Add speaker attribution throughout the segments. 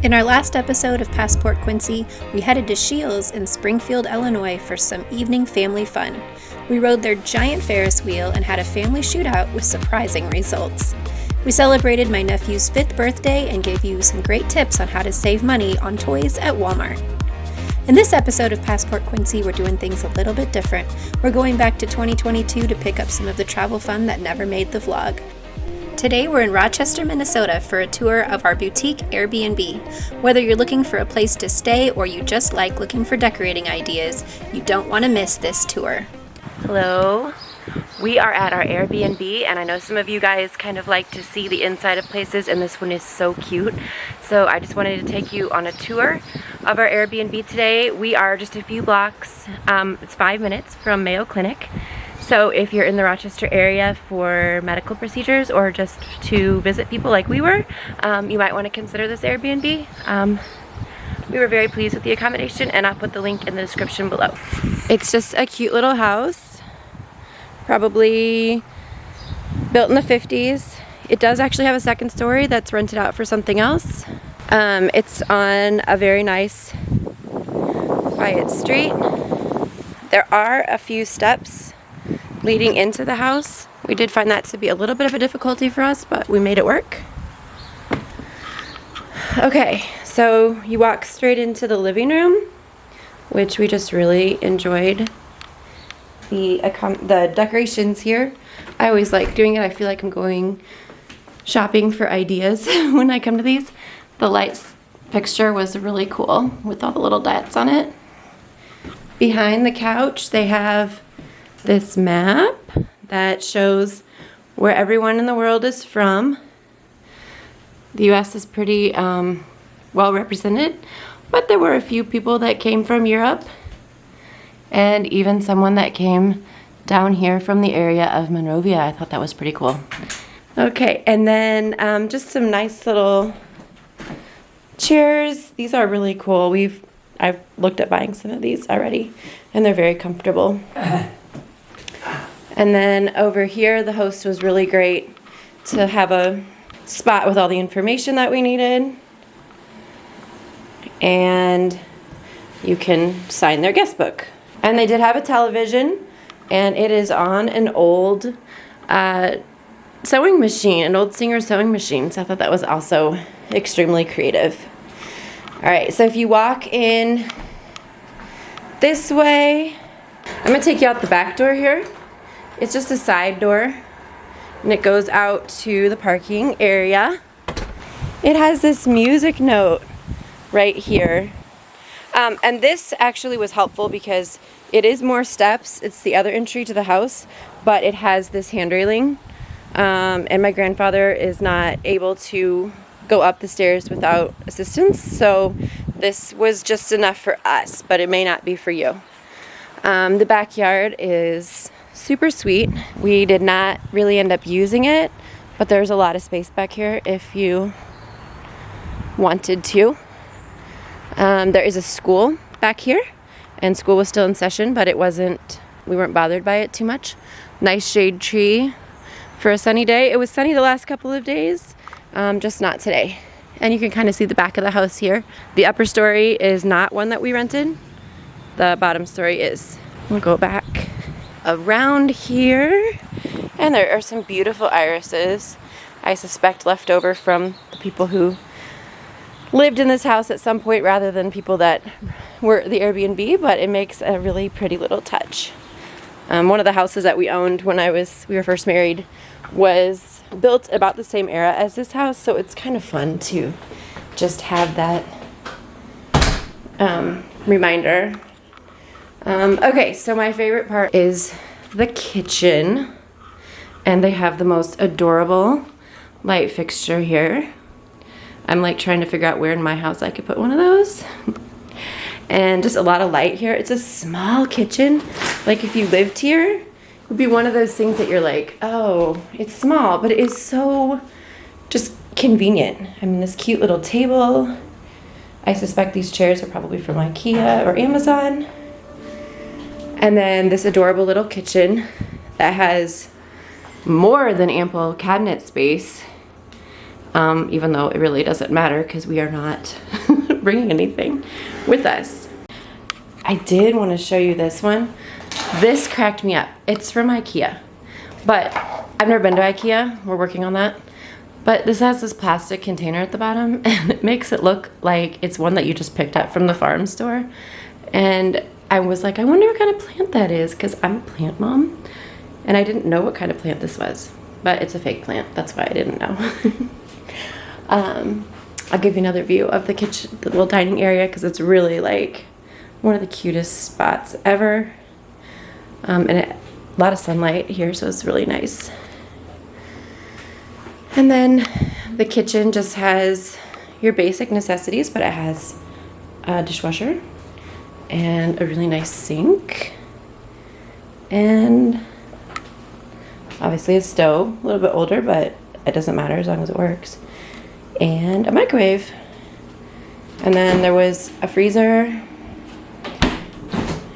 Speaker 1: In our last episode of Passport Quinn.C, we headed to Shields in Springfield, Illinois for some evening family fun. We rode their giant Ferris wheel and had a family shootout with surprising results. We celebrated my nephew's 5th birthday and gave you some great tips on how to save money on toys at Walmart. In this episode of Passport Quinn.C, we're doing things a little bit different. We're going back to 2022 to pick up some of the travel fun that never made the vlog. Today we're in Rochester, Minnesota for a tour of our boutique Airbnb. Whether you're looking for a place to stay or you just like looking for decorating ideas, you don't want to miss this tour.
Speaker 2: Hello, we are at our Airbnb, and I know some of you guys kind of like to see the inside of places, and this one is so cute. So I just wanted to take you on a tour of our Airbnb today. We are just a few blocks, it's 5 minutes from Mayo Clinic. So if you're in the Rochester area for medical procedures or just to visit people like we were, you might want to consider this Airbnb. We were very pleased with the accommodation, and I'll put the link in the description below. It's just a cute little house, probably built in the 50s. It does actually have a second story that's rented out for something else. It's on a very nice, quiet street. There are a few steps leading into the house. We did find that to be a little bit of a difficulty for us, but we made it work. Okay, so you walk straight into the living room, which we just really enjoyed. The decorations here, I always like doing it. I feel like I'm going shopping for ideas when I come to these. The light fixture was really cool with all the little dots on it. Behind the couch, they have this map that shows where everyone in the world is from. The US is pretty well represented, but there were a few people that came from Europe, and even someone that came down here from the area of Monrovia. I thought that was pretty cool. Okay, and then just some nice little chairs. These are really cool. I've looked at buying some of these already, and they're very comfortable. And then over here, the host was really great to have a spot with all the information that we needed. And you can sign their guest book. And they did have a television, and it is on an old sewing machine, an old Singer sewing machine. So I thought that was also extremely creative. All right, so if you walk in this way, I'm gonna take you out the back door here. It's just a side door, and it goes out to the parking area. It has this music note right here. And this actually was helpful because it is more steps. It's the other entry to the house, but it has this hand railing. And my grandfather is not able to go up the stairs without assistance, so this was just enough for us, but it may not be for you. The backyard is super sweet. We did not really end up using it, but there's a lot of space back here if you wanted to. There is a school back here, and school was still in session, but we weren't bothered by it too much. Nice shade tree for a sunny day. It was sunny the last couple of days, just not today. And you can kind of see the back of the house here. The upper story is not one that we rented. The bottom story is. We'll go back around here, and there are some beautiful irises, I suspect left over from the people who lived in this house at some point rather than people that were the Airbnb, but it makes a really pretty little touch. One of the houses that we owned when we were first married was built about the same era as this house, so it's kind of fun to just have that reminder. Okay, so my favorite part is the kitchen, and they have the most adorable light fixture here. I'm like trying to figure out where in my house I could put one of those. And just a lot of light here. It's a small kitchen. Like if you lived here, it would be one of those things that you're like, oh, it's small, but it is so just convenient. I mean, this cute little table. I suspect these chairs are probably from IKEA or Amazon. And then this adorable little kitchen that has more than ample cabinet space. even though it really doesn't matter because we are not bringing anything with us. I did want to show you this one. This cracked me up. It's from IKEA, but I've never been to IKEA. We're working on that. But this has this plastic container at the bottom, and it makes it look like it's one that you just picked up from the farm store. And I was like, I wonder what kind of plant that is, because I'm a plant mom, and I didn't know what kind of plant this was. But it's a fake plant. That's why I didn't know. I'll give you another view of the kitchen, the little dining area, because it's really like one of the cutest spots ever. And a lot of sunlight here, so it's really nice. And then the kitchen just has your basic necessities, but it has a dishwasher and a really nice sink. And obviously a stove, a little bit older, but it doesn't matter as long as it works. And a microwave. And then there was a freezer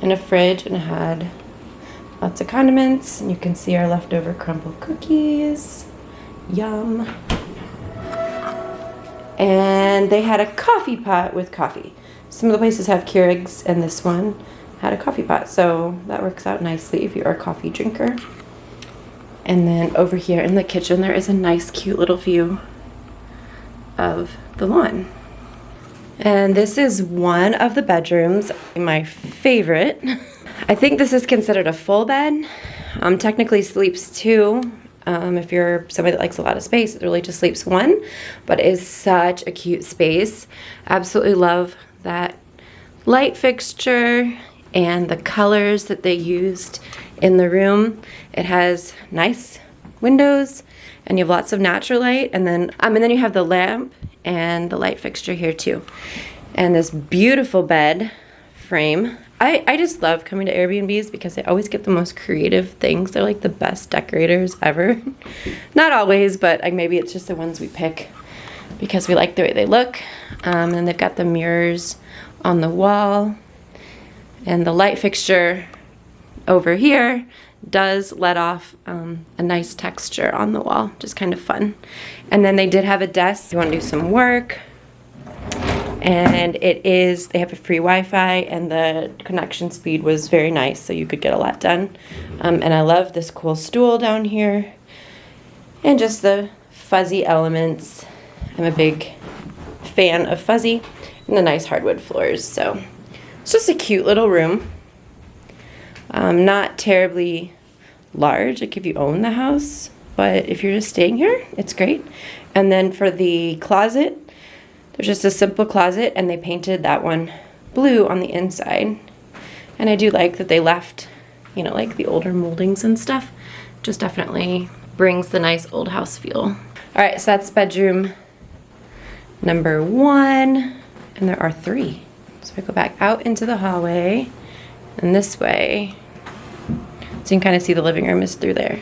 Speaker 2: and a fridge, and it had lots of condiments. And you can see our leftover crumble cookies. Yum. And they had a coffee pot with coffee. Some of the places have Keurigs, and this one had a coffee pot, so that works out nicely if you're a coffee drinker. And then over here in the kitchen there is a nice cute little view of the lawn. And this is one of the bedrooms, my favorite. I think this is considered a full bed. Technically sleeps two. If you're somebody that likes a lot of space, it really just sleeps one, but it is such a cute space. Absolutely love that light fixture and the colors that they used in the room. It has nice windows, and you have lots of natural light, and then you have the lamp and the light fixture here too. And this beautiful bed frame. I just love coming to Airbnbs because they always get the most creative things. They're like the best decorators ever. Not always, but maybe it's just the ones we pick because we like the way they look. And they've got the mirrors on the wall. And the light fixture over here does let off a nice texture on the wall, just kind of fun. And then they did have a desk if you want to do some work. And they have a free Wi-Fi, and the connection speed was very nice, so you could get a lot done. And I love this cool stool down here, and just the fuzzy elements. I'm a big fan of fuzzy, and the nice hardwood floors. So it's just a cute little room. Not terribly large, like if you own the house, but if you're just staying here, it's great. And then for the closet, there's just a simple closet, and they painted that one blue on the inside. And I do like that they left, you know, like the older moldings and stuff. Just definitely brings the nice old house feel. All right, so that's bedroom number 1, and there are 3. So I go back out into the hallway, and this way, so you can kind of see the living room is through there.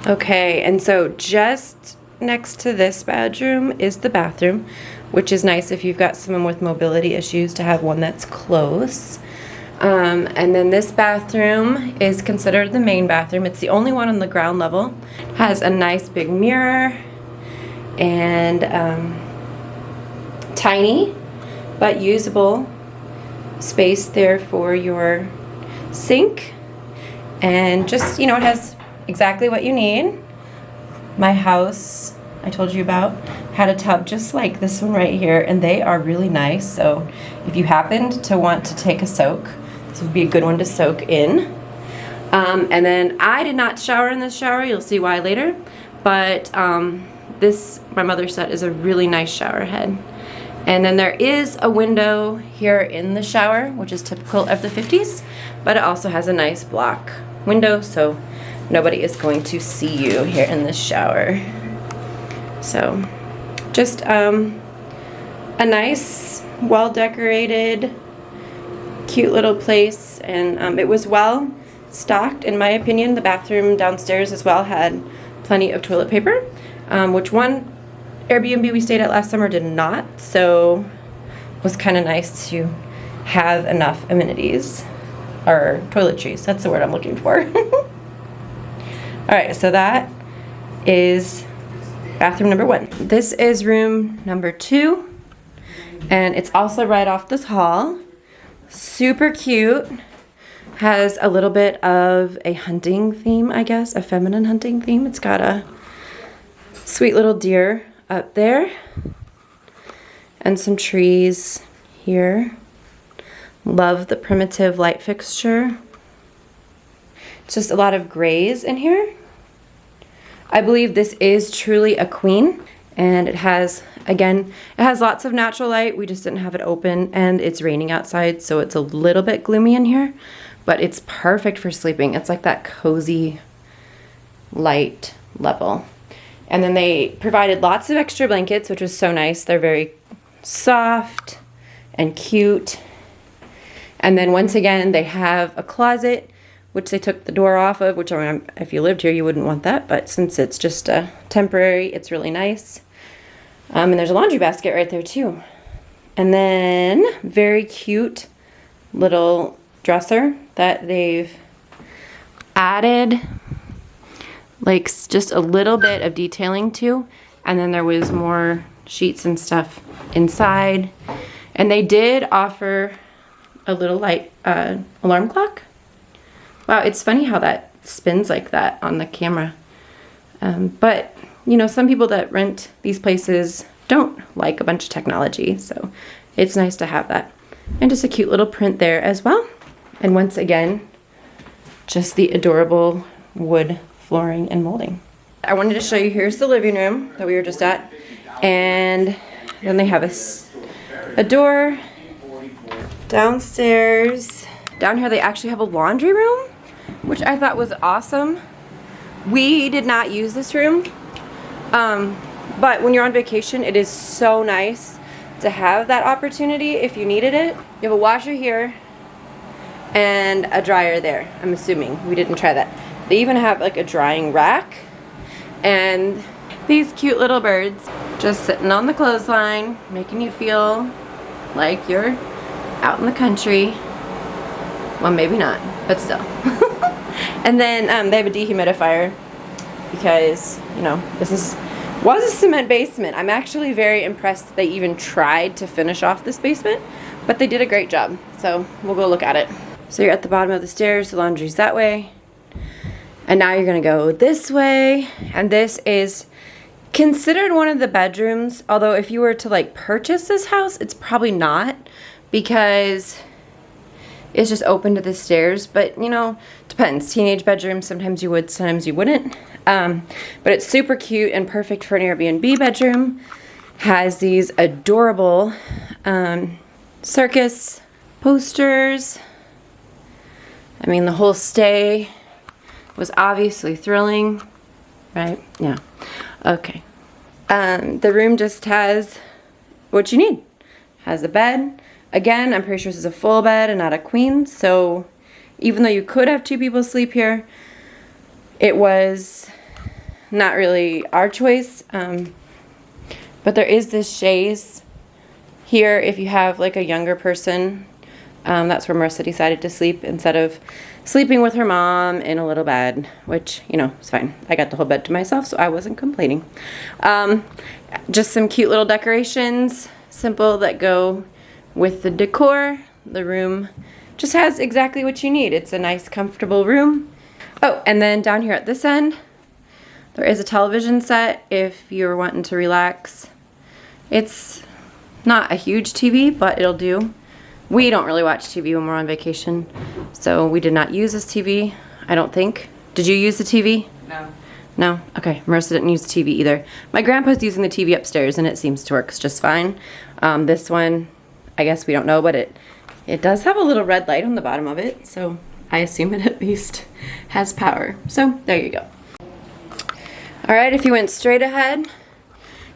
Speaker 2: Okay, and so just next to this bedroom is the bathroom, which is nice if you've got someone with mobility issues to have one that's close. And then this bathroom is considered the main bathroom. It's the only one on the ground level. Has a nice big mirror and tiny but usable space there for your sink. And just, you know, it has exactly what you need. My house, I told you about, had a tub just like this one right here, and they are really nice. So if you happened to want to take a soak, this would be a good one to soak in. And then I did not shower in this shower. You'll see why later. But this, my mother said, is a really nice shower head. And then there is a window here in the shower, which is typical of the 50s, but it also has a nice block window, so nobody is going to see you here in this shower. So just a nice, well-decorated, cute little place, and it was well stocked, in my opinion. The bathroom downstairs as well had plenty of toilet paper, which one Airbnb we stayed at last summer did not, so it was kind of nice to have enough amenities, or toiletries, that's the word I'm looking for. Alright, so that is bathroom number 1. This is room number 2, and it's also right off this hall. Super cute. Has a little bit of a hunting theme, I guess, a feminine hunting theme. It's got a sweet little deer up there and some trees here. Love the primitive light fixture. It's just a lot of grays in here. I believe this is truly a queen, and it has, again, it has lots of natural light. We just didn't have it open, and it's raining outside, so it's a little bit gloomy in here, but it's perfect for sleeping. It's like that cozy light level. And then they provided lots of extra blankets, which was so nice. They're very soft and cute. And then once again, they have a closet, which they took the door off of, which if you lived here, you wouldn't want that. But since it's just temporary, it's really nice. And there's a laundry basket right there too. And then very cute little dresser that they've added like just a little bit of detailing to. And then there was more sheets and stuff inside. And they did offer a little light alarm clock. Wow, it's funny how that spins like that on the camera. But, you know, some people that rent these places don't like a bunch of technology, so it's nice to have that. And just a cute little print there as well. And once again, just the adorable wood flooring and molding. I wanted to show you, here's the living room that we were just at. And then they have a door downstairs. Down here they actually have a laundry room, which I thought was awesome. We did not use this room, but when you're on vacation, it is so nice to have that opportunity if you needed it. You have a washer here and a dryer there, I'm assuming. We didn't try that. They even have like a drying rack and these cute little birds just sitting on the clothesline, making you feel like you're out in the country. Well, maybe not, but still. And then they have a dehumidifier because, you know, this was a cement basement. I'm actually very impressed that they even tried to finish off this basement, but they did a great job. So we'll go look at it. So you're at the bottom of the stairs, the laundry's that way. And now you're gonna go this way. And this is considered one of the bedrooms, although if you were to like purchase this house, it's probably not, because it's just open to the stairs. But you know, depends. Teenage bedrooms, sometimes you would, sometimes you wouldn't. But it's super cute and perfect for an Airbnb bedroom. Has these adorable circus posters. I mean, the whole stay was obviously thrilling, right? Yeah. Okay. The room just has what you need. Has a bed. Again, I'm pretty sure this is a full bed and not a queen, so even though you could have 2 people sleep here, it was not really our choice. But there is this chaise here if you have like a younger person. That's where Marissa decided to sleep instead of sleeping with her mom in a little bed, which, you know, is fine. I got the whole bed to myself, so I wasn't complaining. Just some cute little decorations, simple, that go with the decor. The room just has exactly what you need. It's a nice, comfortable room. Oh, and then down here at this end, there is a television set if you're wanting to relax. It's not a huge TV, but it'll do. We don't really watch TV when we're on vacation, so we did not use this TV, I don't think. Did you use the TV?
Speaker 3: No.
Speaker 2: No? Okay, Marissa didn't use the TV either. My grandpa's using the TV upstairs, and it seems to work just fine. This one, I guess we don't know, but it does have a little red light on the bottom of it, so I assume it at least has power. So, there you go. Alright, if you went straight ahead,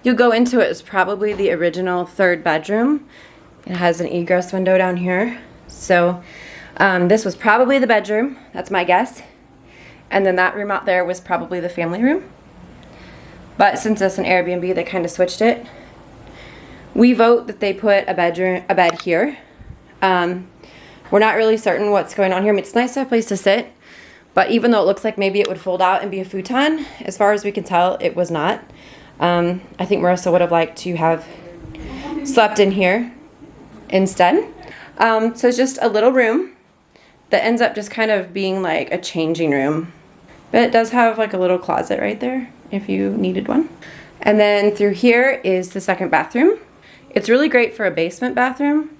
Speaker 2: you'll go into it as probably the original 3rd bedroom. It has an egress window down here. So this was probably the bedroom. That's my guess. And then that room out there was probably the family room. But since it's an Airbnb, they kind of switched it. We vote that they put a bed here. We're not really certain what's going on here. I mean, it's nice to have a place to sit. But even though it looks like maybe it would fold out and be a futon, as far as we can tell, it was not. I think Marissa would have liked to have slept in here instead. So it's just a little room that ends up just kind of being like a changing room. But it does have like a little closet right there if you needed one. And then through here is the second bathroom. It's really great for a basement bathroom.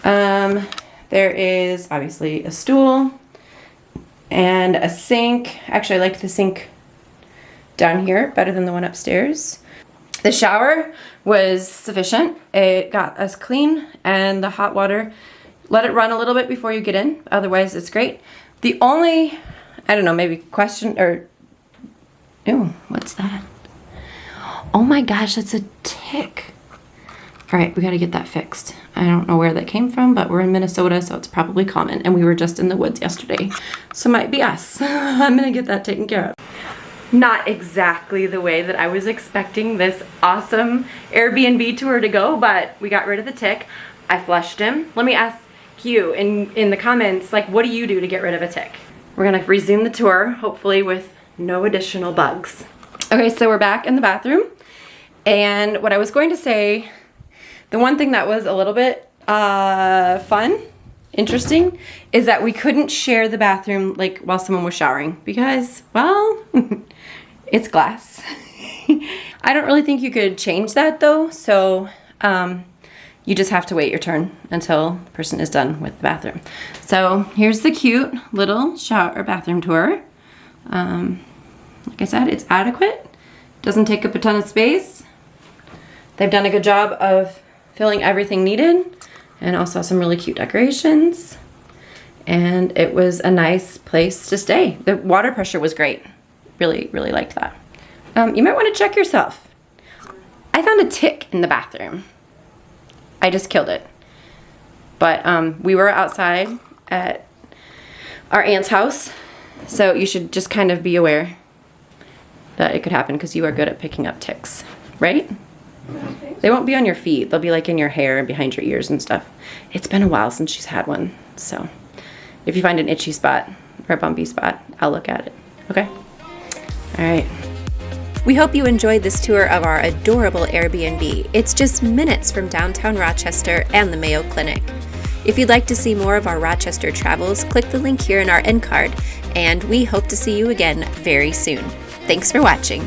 Speaker 2: There is obviously a stool and a sink. Actually, I liked the sink down here better than the one upstairs. The shower was sufficient. It got us clean, and the hot water, let it run a little bit before you get in. Otherwise, it's great. The only, I don't know, maybe question or, ew, what's that? Oh my gosh, that's a tick. All right, we gotta get that fixed. I don't know where that came from, but we're in Minnesota, so it's probably common. And we were just in the woods yesterday, so it might be us. I'm gonna get that taken care of. Not exactly the way that I was expecting this awesome Airbnb tour to go, but we got rid of the tick. I flushed him. Let me ask you in the comments, like, what do you do to get rid of a tick? We're gonna resume the tour, hopefully with no additional bugs. Okay, so we're back in the bathroom. And what I was going to say, the one thing that was a little bit fun, interesting, is that we couldn't share the bathroom like while someone was showering because, well, it's glass. I don't really think you could change that though, so you just have to wait your turn until the person is done with the bathroom. So here's the cute little shower or bathroom tour. Like I said, it's adequate. Doesn't take up a ton of space. They've done a good job of filling everything needed, and also some really cute decorations. And it was a nice place to stay. The water pressure was great. Really, really liked that. You might want to check yourself. I found a tick in the bathroom. I just killed it. But we were outside at our aunt's house, so you should just kind of be aware that it could happen because you are good at picking up ticks, right? They won't be on your feet. They'll be like in your hair and behind your ears and stuff. It's been a while since she's had one, so if you find an itchy spot or a bumpy spot, I'll look at it, okay? All right.
Speaker 1: We hope you enjoyed this tour of our adorable Airbnb. It's just minutes from downtown Rochester and the Mayo Clinic. If you'd like to see more of our Rochester travels, click the link here in our end card, and we hope to see you again very soon. Thanks for watching.